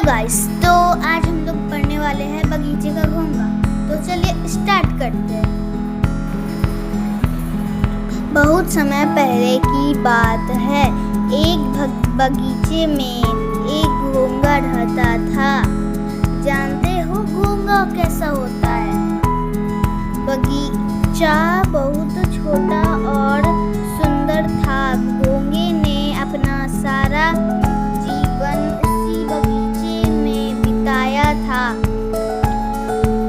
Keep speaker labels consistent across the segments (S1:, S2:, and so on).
S1: Guys, तो आज हम लोग पढ़ने वाले हैं बगीचे का घोंघा। तो चलिए स्टार्ट करते हैं। बहुत समय पहले की बात है। एक बगीचे में एक घोंघा रहता था। जानते हो घोंघा कैसा होता है? बगीचा बहुत छोटा और सुंदर था। घोंघे ने अपना सारा जीवन उसी बगीचे में बिताया था।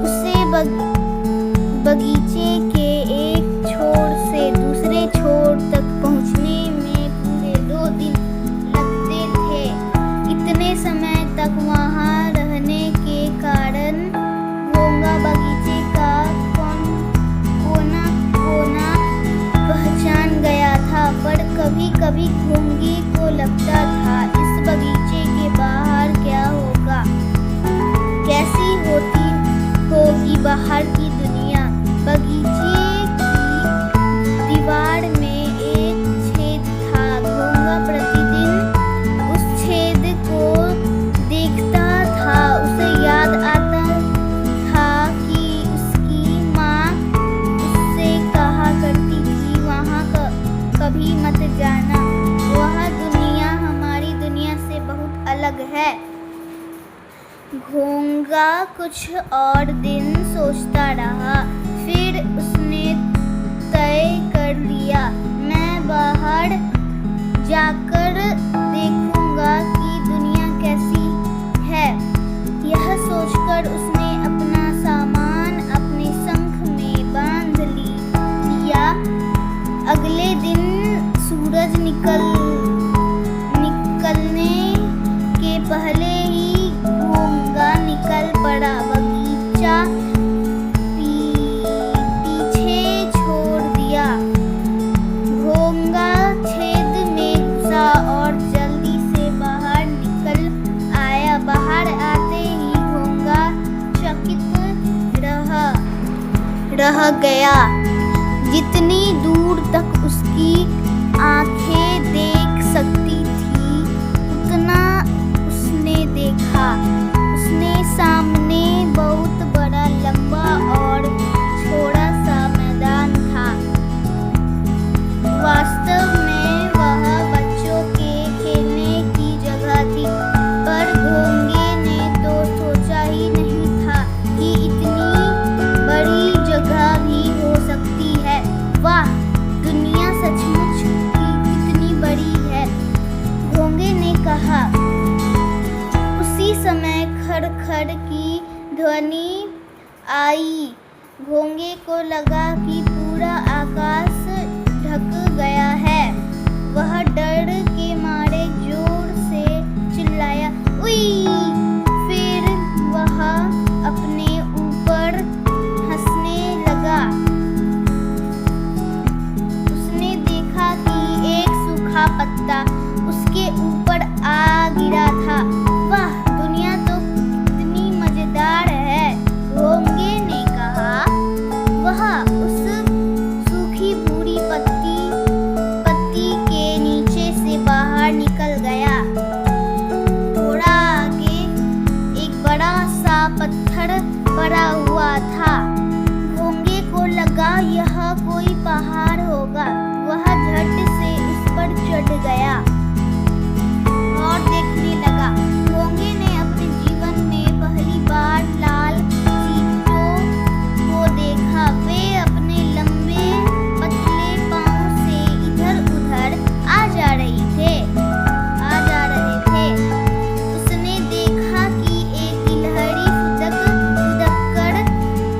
S1: उसे बगीचे के एक छोर से दूसरे छोर तक पहुंचने में पूरे 2 दिन लगते थे। इतने समय तक वहां रहने के कारण घोंघा बगीचे का कोना कोना पहचान गया था। पर कभी कभी घोंघे को लगता था, इस बगीचे के बाहर क्या होगा, कैसी होगी बाहर की दुनिया। बगीचे की दीवार में एक छेद था। घोंघा प्रतिदिन उस छेद को देखता था। उसे याद आता था कि उसकी माँ उससे कहा करती थी, वहाँ कभी मत जाना, वह दुनिया हमारी दुनिया से बहुत अलग है। घोंघा कुछ और दिन सोचता रहा। फिर उसने तय कर लिया, मैं बाहर जाकर देखूंगा कि दुनिया कैसी है। यह सोचकर उसने अपना सामान अपने शंख में बांध लिया। अगले दिन सूरज निकलने के पहले ही घोंघा निकल पड़ा। बगीचा पीछे छोड़ दिया। घोंघा छेद में घुसा और जल्दी से बाहर निकल आया। बाहर आते ही घोंघा चकित रह गया। जितनी दूर तक उसकी आंखें देख सकती थी, उतना उसने देखा। उसने सामने बहुत बड़ा, लंबा और चौड़ा सा मैदान था। वास्तव में वह बच्चों के खेलने की जगह थी, पर घोंघे ने तो सोचा ही नहीं था कि इतनी बड़ी जगह भी हो सकती है। वाह, दुनिया सचमुच कितनी बड़ी है, घोंघे ने कहा। उसी समय खड़ की ध्वनि आई। घोंघे को लगा कि पूरा आकाश ढक गया है। वह डर के मारे जोर से चिल्लाया, उई! फिर वह अपने ऊपर हंसने लगा। उसने देखा कि एक सूखा पत्ता उसके ऊपर आ गिरा था। वाह, दुनिया तो कितनी मजेदार है, घोंघे ने कहा। वह उस सूखी भूरी पत्ती के नीचे से बाहर निकल गया। थोड़ा आगे एक बड़ा सा पत्थर पड़ा हुआ था। घोंघे को लगा यह कोई पहाड़ होगा। वह झट से उस पर चढ़ गया और देखने लगा। घोंघे ने अपने जीवन में पहली बार लाल चींटियों को देखा। वे अपने लंबे पतले पांव से इधर उधर आ जा रहे थे। उसने देखा कि एक गिलहरी फुदक कर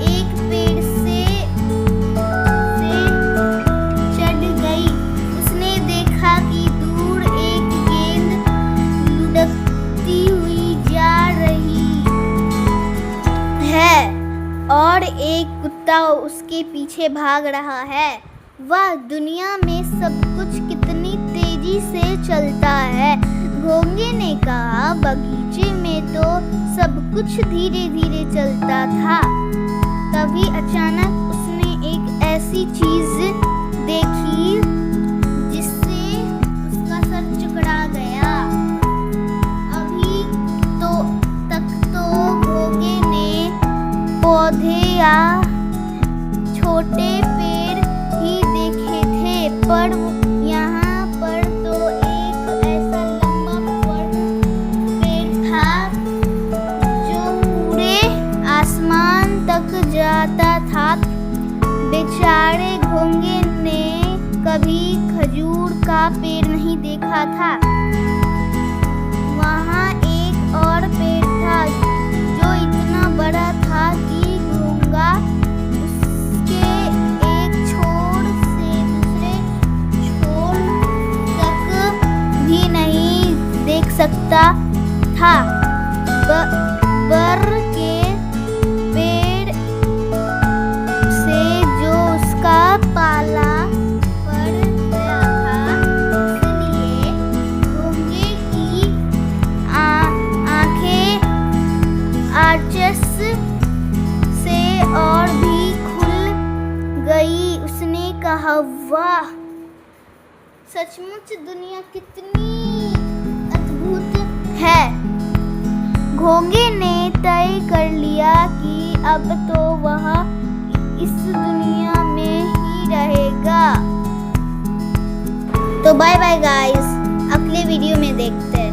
S1: एक पेड़ से चढ़ गई। उसने देखा कि दूर एक गेंद लुढ़कती हुई जा रही है और एक कुत्ता उसके पीछे भाग रहा है। वाह, दुनिया में सब कुछ कितनी तेजी से चलता है, घोंघे ने कहा। बगीचे में तो सब कुछ धीरे धीरे चलता था। तभी अचानक उसने एक ऐसी चीज देखी जिससे उसका सर चकरा गया। अभी तो या छोटे पेड़ ही देखे थे, पर यहाँ पर तो एक ऐसा लंबा पेड़ था जो पूरे आसमान तक जाता था। बेचारे घोंगे ने कभी खजूर का पेड़ नहीं देखा था। वहाँ एक और पेड़ था जो इतना बड़ा था कि घोंगा उसके एक छोर से दूसरे छोर तक भी नहीं देख सकता था। बर के पेड़ से जो उसका पाला पड़ गया था, इसलिए घोंगे की आंखें आर्चस से और भी खुल गई। उसने कहा, वाह, सचमुच दुनिया कितनी अद्भुत है। घोंगे ने तय कर लिया कि अब तो वह इस दुनिया में ही रहेगा। तो बाय बाय गाइस, अगले वीडियो में देखते हैं।